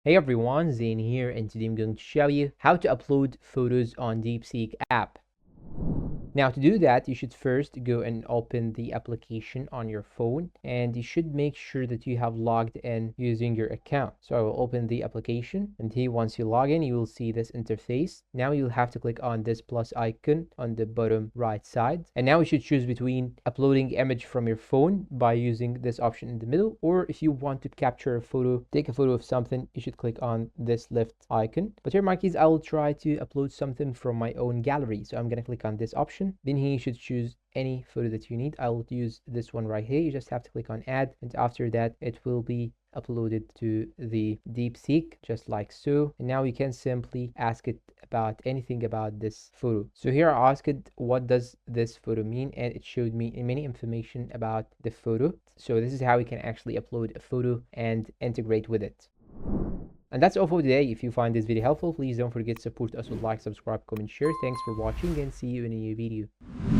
Hey everyone, Zane here, and today I'm going to show you how to upload photos on DeepSeek app. Now to do that, you should first go and open the application on your phone, and you should make sure that you have logged in using your account. So I will open the application, and here once you log in, you will see this interface. Now you'll have to click on this plus icon on the bottom right side, and now you should choose between uploading image from your phone by using this option in the middle, or if you want to capture a photo, take a photo of something, you should click on this left icon. But here in my case, I will try to upload something from my own gallery, so I'm gonna click on this option. Then here you should choose any photo that you need. I will use this one right here. You just have to click on add, and after that it will be uploaded to the DeepSeek just like so. And now you can simply ask it about anything about this photo. So here I asked it what does this photo mean, and it showed me many information about the photo. So this is how we can actually upload a photo and integrate with it. And that's all for today. If you find this video helpful, please don't forget to support us with like, subscribe, comment, share. Thanks for watching, and see you in a new video.